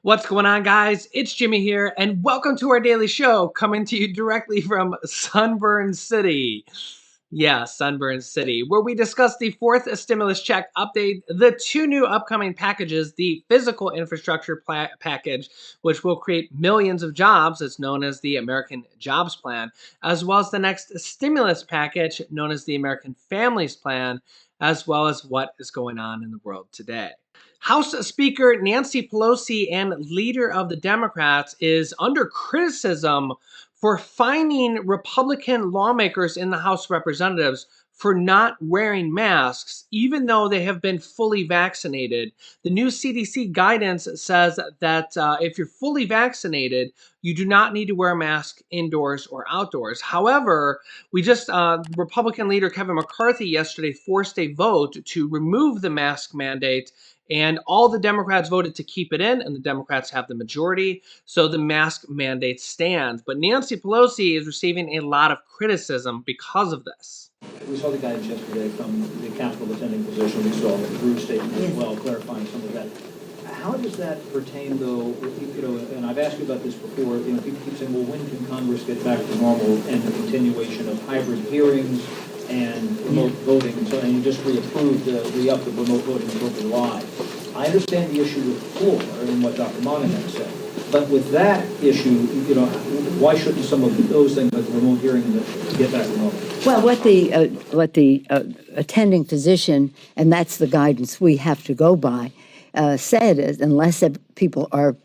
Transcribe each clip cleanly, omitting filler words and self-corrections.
What's going on, guys? It's Jimmy here, and welcome to our daily show coming to you directly from Sunburn City. Yeah, Sunburn City, where we discuss the fourth stimulus check update, the two new upcoming packages, the physical infrastructure package, which will create millions of jobs, it's known as the American Jobs Plan, as well as the next stimulus package, known as the American Families Plan, as well as what is going on in the world today. House Speaker Nancy Pelosi and leader of the Democrats is under criticism for fining Republican lawmakers in the House of Representatives for not wearing masks, even though they have been fully vaccinated. The new CDC guidance says that if you're fully vaccinated, you do not need to wear a mask indoors or outdoors. However, Republican leader Kevin McCarthy yesterday forced a vote to remove the mask mandate, and all the Democrats voted to keep it in, and the Democrats have the majority, so the mask mandate stands. But Nancy Pelosi is receiving a lot of criticism because of this. We saw the guidance yesterday from the Capitol attending physician. We saw the Drew statement as well, clarifying some of that. How does that pertain, though, and I've asked you about this before, people keep saying, well, when can Congress get back to normal and the continuation of hybrid hearings and remote voting, and so, and you just re-approved re-up the remote voting until July. I understand the issue with the floor and what Dr. Monahan said, but with that issue, why shouldn't some of those things like the remote hearing get back to normal? Well, what the attending physician, and that's the guidance we have to go by, said is unless people are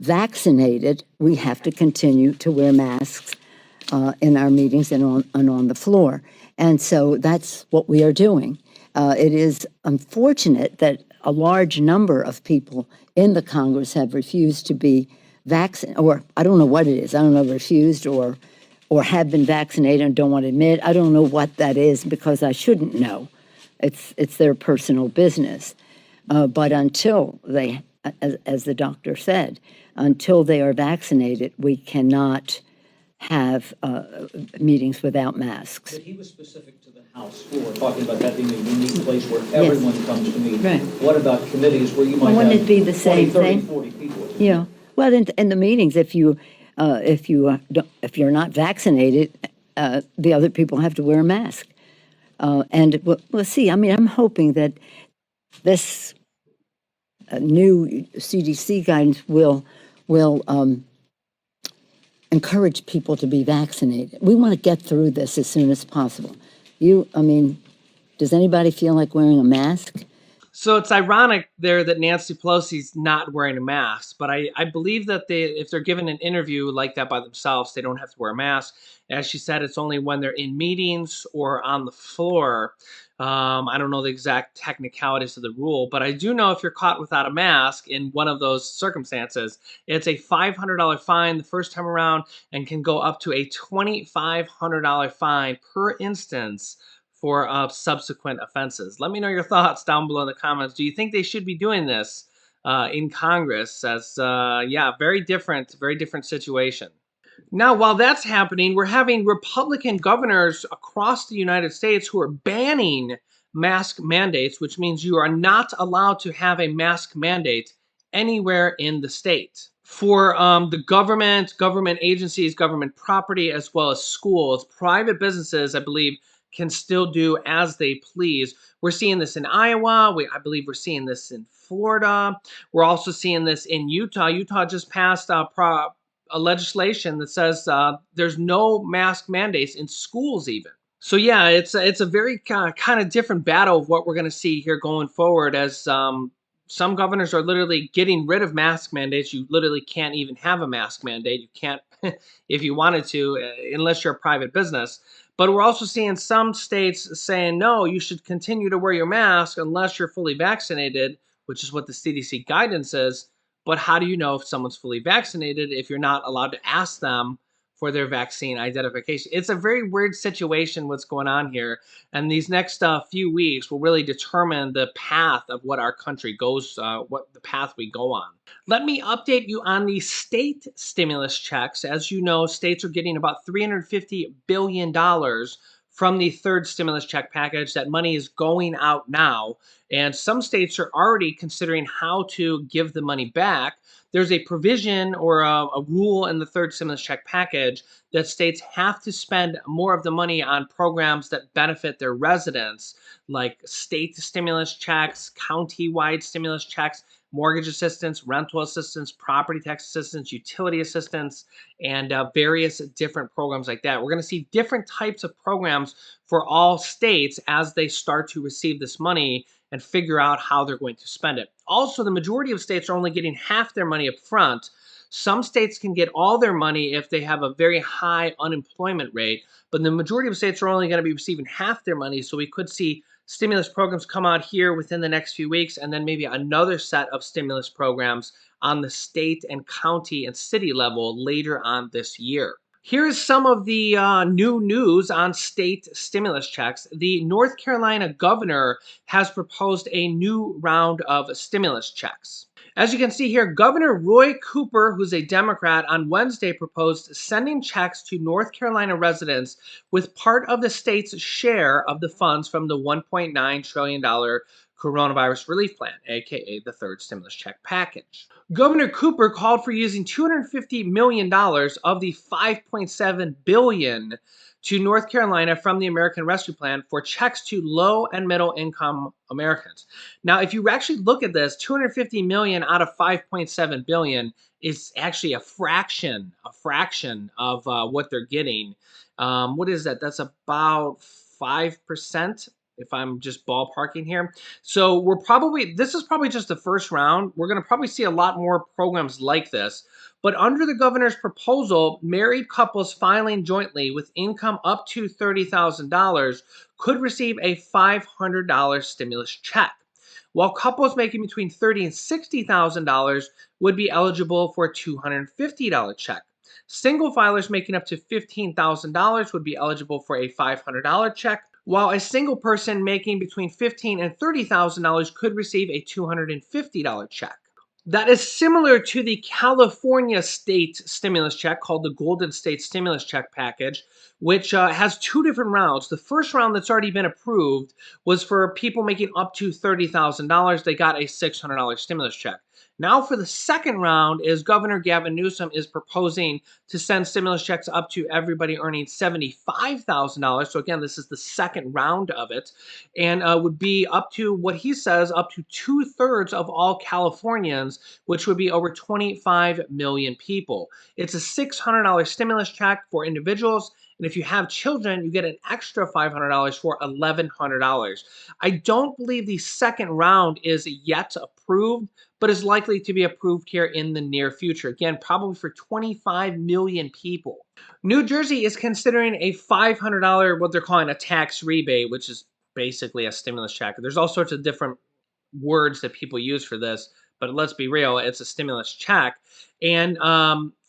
vaccinated, we have to continue to wear masks in our meetings and on the floor. And so that's what we are doing. It is unfortunate that a large number of people in the Congress have refused to be vaccinated, or I don't know what it is. I don't know, refused or have been vaccinated and don't want to admit. I don't know what that is because I shouldn't know. It's their personal business. But until they, as the doctor said, until they are vaccinated, we cannot have meetings without masks. But he was specific to the House floor, talking about that being a unique place where everyone comes to meet. Right. What about committees where you might Wouldn't have it be the 20, same 30, thing? 40 people? Yeah. Well, in the meetings, if you're not vaccinated, the other people have to wear a mask. And we'll see. I mean, I'm hoping that this new CDC guidance will encourage people to be vaccinated. We want to get through this as soon as possible. Does anybody feel like wearing a mask? So it's ironic there that Nancy Pelosi's not wearing a mask, but I believe that if they're given an interview like that by themselves, they don't have to wear a mask. As she said, it's only when they're in meetings or on the floor. I don't know the exact technicalities of the rule, but I do know if you're caught without a mask in one of those circumstances, it's a $500 fine the first time around and can go up to a $2,500 fine per instance for subsequent offenses. Let me know your thoughts down below in the comments. Do you think they should be doing this in Congress? As very different situation. Now, while that's happening, we're having Republican governors across the United States who are banning mask mandates, which means you are not allowed to have a mask mandate anywhere in the state. For the government agencies, government property, as well as schools, private businesses, I believe, can still do as they please. We're seeing this in Iowa. I believe we're seeing this in Florida. We're also seeing this in Utah. Utah just passed a legislation that says there's no mask mandates in schools even. So yeah, it's a very kind of different battle of what we're going to see here going forward, as some governors are literally getting rid of mask mandates. You literally can't even have a mask mandate. You can't, if you wanted to, unless you're a private business. But we're also seeing some states saying, no, you should continue to wear your mask unless you're fully vaccinated, which is what the CDC guidance is. But how do you know if someone's fully vaccinated if you're not allowed to ask them for their vaccine identification? It's a very weird situation what's going on here. And these next few weeks will really determine the path of what our country goes, what the path we go on. Let me update you on the state stimulus checks. As you know, states are getting about $350 billion from the third stimulus check package. That money is going out now, and some states are already considering how to give the money back. there's a provision or a rule in the third stimulus check package that states have to spend more of the money on programs that benefit their residents, like state stimulus checks, county-wide stimulus checks, mortgage assistance, rental assistance, property tax assistance, utility assistance, and various different programs like that. We're going to see different types of programs for all states as they start to receive this money and figure out how they're going to spend it. Also, the majority of states are only getting half their money up front. Some states can get all their money if they have a very high unemployment rate, but the majority of states are only going to be receiving half their money. So we could see stimulus programs come out here within the next few weeks, and then maybe another set of stimulus programs on the state and county and city level later on this year. Here's some of the new news on state stimulus checks. The North Carolina governor has proposed a new round of stimulus checks. As you can see here, Governor Roy Cooper, who's a Democrat, on Wednesday proposed sending checks to North Carolina residents with part of the state's share of the funds from the $1.9 trillion coronavirus relief plan, aka the third stimulus check package. Governor Cooper called for using $250 million of the $5.7 billion to North Carolina from the American Rescue Plan for checks to low and middle income Americans. Now, if you actually look at this, 250 million out of 5.7 billion is actually a fraction of what they're getting. What is that? That's about 5%, if I'm just ballparking here. So this is probably just the first round. We're going to probably see a lot more programs like this. But under the governor's proposal, married couples filing jointly with income up to $30,000 could receive a $500 stimulus check, while couples making between $30,000 and $60,000 would be eligible for a $250 check. Single filers making up to $15,000 would be eligible for a $500 check, while a single person making between $15,000 and $30,000 could receive a $250 check. That is similar to the California state stimulus check called the Golden State Stimulus Check Package, which has two different rounds. The first round that's already been approved was for people making up to $30,000. They got a $600 stimulus check. Now for the second round is Governor Gavin Newsom is proposing to send stimulus checks up to everybody earning $75,000. So again, this is the second round of it, and would be up to what he says up to 2/3 of all Californians, which would be over 25 million people. It's a $600 stimulus check for individuals. And if you have children, you get an extra $500 for $1,100. I don't believe the second round is yet approved, but is likely to be approved here in the near future. Again, probably for 25 million people. New Jersey is considering a $500, what they're calling a tax rebate, which is basically a stimulus check. There's all sorts of different words that people use for this, but let's be real, it's a stimulus check. And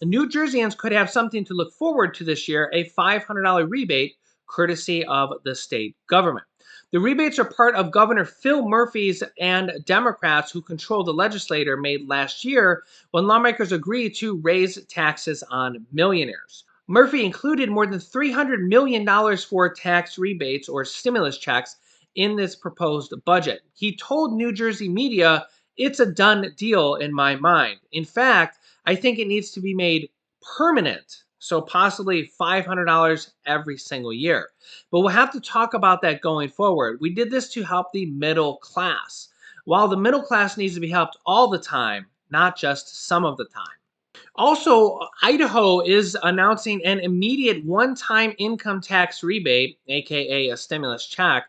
New Jerseyans could have something to look forward to this year, a $500 rebate courtesy of the state government. The rebates are part of Governor Phil Murphy's and Democrats who control the legislature made last year when lawmakers agreed to raise taxes on millionaires. Murphy included more than $300 million for tax rebates or stimulus checks in this proposed budget. He told New Jersey media, "It's a done deal in my mind. In fact, I think it needs to be made permanent, so possibly $500 every single year." But we'll have to talk about that going forward. We did this to help the middle class. While the middle class needs to be helped all the time, not just some of the time. Also, Idaho is announcing an immediate one-time income tax rebate, aka a stimulus check,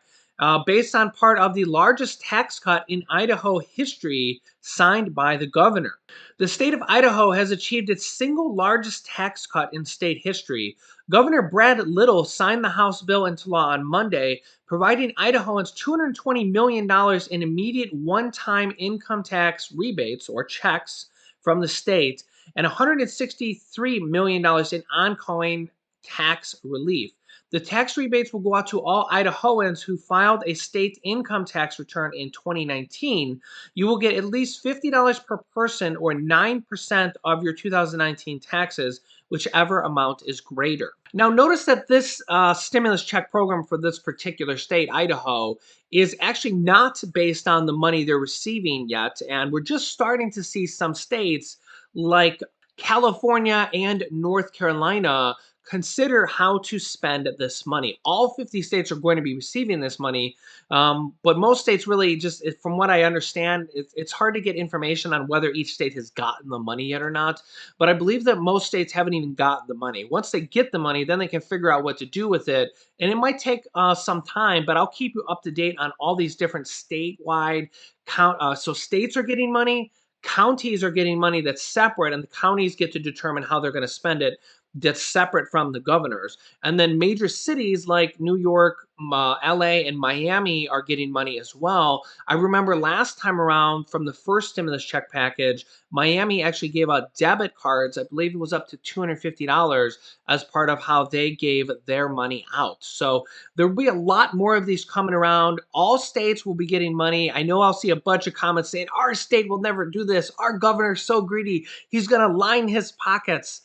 based on part of the largest tax cut in Idaho history signed by the governor. The state of Idaho has achieved its single largest tax cut in state history. Governor Brad Little signed the House bill into law on Monday, providing Idahoans $220 million in immediate one-time income tax rebates or checks from the state and $163 million in ongoing tax relief. The tax rebates will go out to all Idahoans who filed a state income tax return in 2019. You will get at least $50 per person or 9% of your 2019 taxes, whichever amount is greater. Now, notice that this stimulus check program for this particular state, Idaho, is actually not based on the money they're receiving yet. And we're just starting to see some states like California and North Carolina consider how to spend this money. All 50 states are going to be receiving this money, but most states really just, from what I understand, it's hard to get information on whether each state has gotten the money yet or not. But I believe that most states haven't even gotten the money. Once they get the money, then they can figure out what to do with it. And it might take some time, but I'll keep you up to date on all these different statewide count. So states are getting money, counties are getting money that's separate, and the counties get to determine how they're going to spend it. That's separate from the governors. And then major cities like New York, LA, and Miami are getting money as well. I remember last time around from the first stimulus check package, Miami actually gave out debit cards. I believe it was up to $250 as part of how they gave their money out. So there'll be a lot more of these coming around. All states will be getting money. I know I'll see a bunch of comments saying, our state will never do this. Our governor's so greedy. He's going to line his pockets.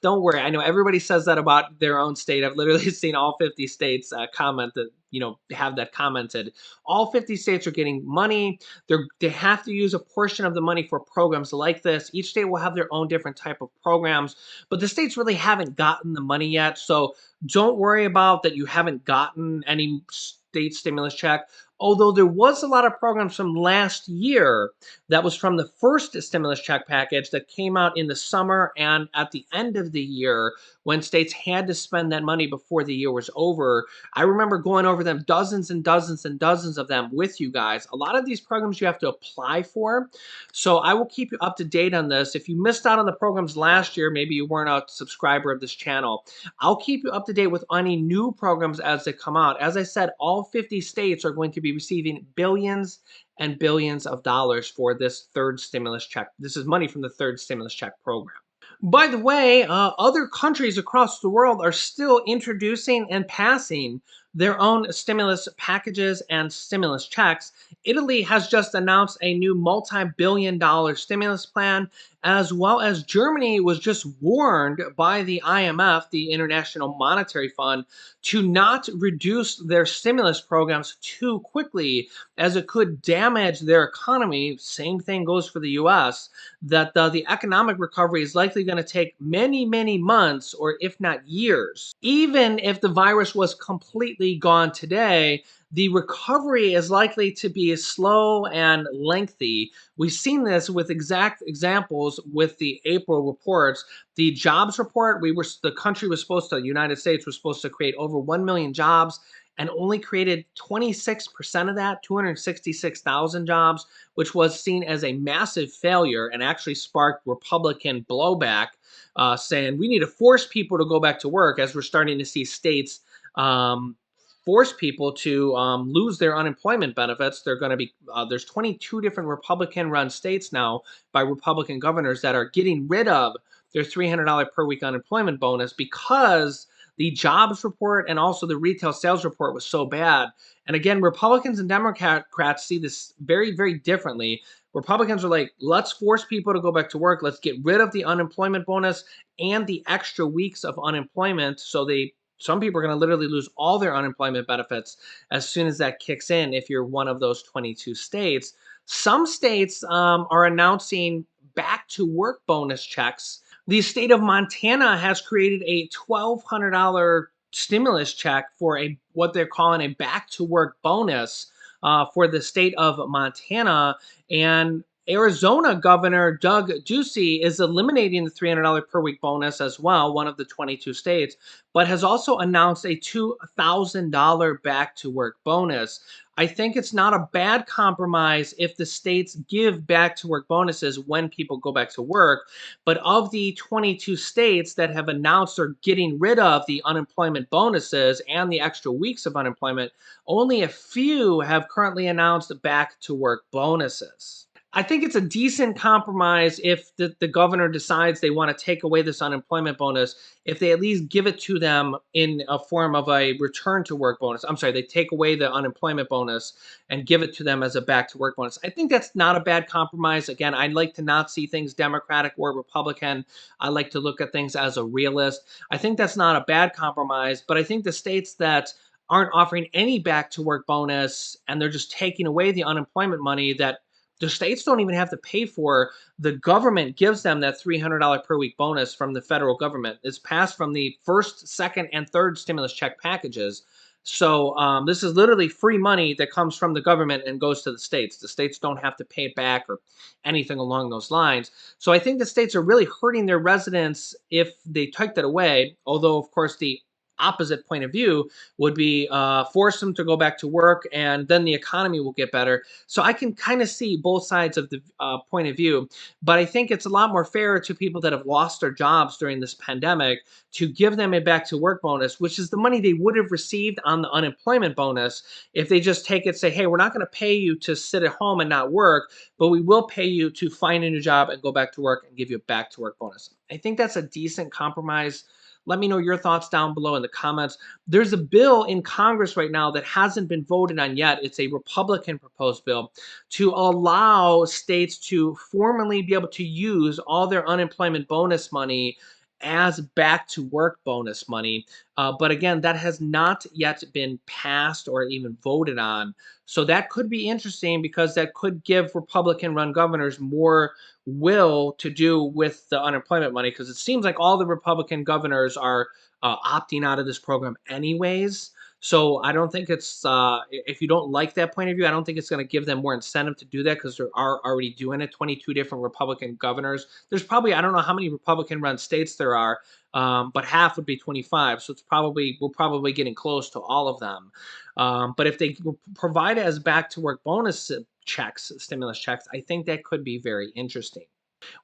Don't worry. I know everybody says that about their own state. I've literally seen all 50 states comment that, have that commented. All 50 states are getting money. They have to use a portion of the money for programs like this. Each state will have their own different type of programs, but the states really haven't gotten the money yet. So don't worry about that you haven't gotten any state stimulus check. Although there was a lot of programs from last year that was from the first stimulus check package that came out in the summer and at the end of the year when states had to spend that money before the year was over. I remember going over them, dozens and dozens and dozens of them with you guys. A lot of these programs you have to apply for. So I will keep you up to date on this. If you missed out on the programs last year, maybe you weren't a subscriber of this channel, I'll keep you up to date with any new programs as they come out. As I said, all 50 states are going to be receiving billions and billions of dollars for this third stimulus check. This is money from the third stimulus check program. By the way, other countries across the world are still introducing and passing their own stimulus packages and stimulus checks. Italy has just announced a new multi-billion-dollar stimulus plan, as well as Germany was just warned by the IMF, the International Monetary Fund, to not reduce their stimulus programs too quickly, as it could damage their economy. Same thing goes for the US, that the economic recovery is likely going to take many, many months, or if not years. Even if the virus was completely gone today, the recovery is likely to be slow and lengthy. We've seen this with exact examples with the April reports. The jobs report, the country was supposed to, the United States was supposed to create over 1 million jobs and only created 26% of that, 266,000 jobs, which was seen as a massive failure and actually sparked Republican blowback, saying we need to force people to go back to work, as we're starting to see states force people to lose their unemployment benefits. They're going to be there's 22 different Republican-run states now by Republican governors that are getting rid of their $300 per week unemployment bonus because the jobs report and also the retail sales report was so bad. And again, Republicans and Democrats see this very, very differently. Republicans are like, let's force people to go back to work. Let's get rid of the unemployment bonus and the extra weeks of unemployment. So some people are going to literally lose all their unemployment benefits as soon as that kicks in if you're one of those 22 states. Some states are announcing back to work bonus checks. The state of Montana has created a $1,200 stimulus check for what they're calling a back to work bonus for the state of Montana. And Arizona Governor Doug Ducey is eliminating the $300 per week bonus as well, one of the 22 states, but has also announced a $2,000 back to work bonus. I think it's not a bad compromise if the states give back to work bonuses when people go back to work. But of the 22 states that have announced they're getting rid of the unemployment bonuses and the extra weeks of unemployment, only a few have currently announced back to work bonuses. I think it's a decent compromise if the governor decides they want to take away this unemployment bonus, if they at least give it to them in a form of a return to work bonus. I'm sorry, they take away the unemployment bonus and give it to them as a back to work bonus. I think that's not a bad compromise. Again, I'd like to not see things Democratic or Republican. I like to look at things as a realist. I think that's not a bad compromise, but I think the states that aren't offering any back to work bonus and they're just taking away the unemployment money that The states don't even have to pay for. The government gives them that $300 per week bonus from the federal government. It's passed from the first, second, and third stimulus check packages. So this is literally free money that comes from the government and goes to the states. The states don't have to pay it back or anything along those lines. So I think the states are really hurting their residents if they take that away. Although, of course, the opposite point of view would be force them to go back to work, and then the economy will get better. So I can kind of see both sides of the point of view, but I think it's a lot more fair to people that have lost their jobs during this pandemic to give them a back to work bonus, which is the money they would have received on the unemployment bonus if they just take it, say, hey, we're not going to pay you to sit at home and not work, but we will pay you to find a new job and go back to work and give you a back to work bonus. I think that's a decent compromise. Let me know your thoughts down below in the comments. There's a bill in Congress right now that hasn't been voted on yet. It's a Republican proposed bill to allow states to formally be able to use all their unemployment bonus money as back to work bonus money. But again, that has not yet been passed or even voted on. So that could be interesting because that could give Republican run governors more will to do with the unemployment money, because it seems like all the Republican governors are opting out of this program anyways. So I don't think it's if you don't like that point of view, I don't think it's going to give them more incentive to do that because they are already doing it. 22 different Republican governors. There's probably, I don't know how many Republican run states there are, but half would be 25. So it's probably, we're probably getting close to all of them. But if they provide it as back to work bonus checks, stimulus checks, I think that could be very interesting.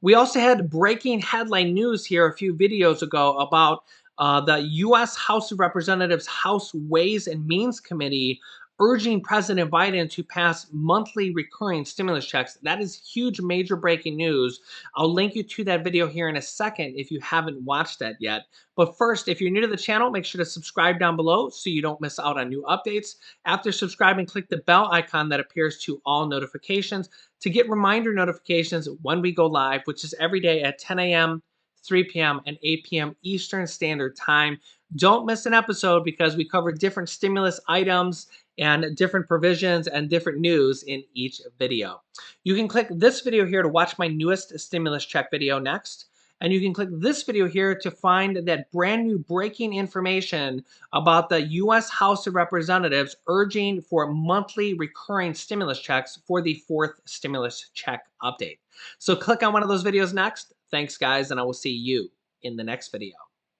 We also had breaking headline news here a few videos ago about the U.S. House of Representatives House Ways and Means Committee urging President Biden to pass monthly recurring stimulus checks. That is huge, major breaking news. I'll link you to that video here in a second if you haven't watched that yet. But first, if you're new to the channel, make sure to subscribe down below so you don't miss out on new updates. After subscribing, click the bell icon that appears to all notifications to get reminder notifications when we go live, which is every day at 10 a.m., 3 p.m., and 8 p.m. Eastern Standard Time. Don't miss an episode because we cover different stimulus items and different provisions and different news in each video. You can click this video here to watch my newest stimulus check video next. And you can click this video here to find that brand new breaking information about the U.S. House of Representatives urging for monthly recurring stimulus checks for the fourth stimulus check update. So click on one of those videos next. Thanks, guys, and I will see you in the next video.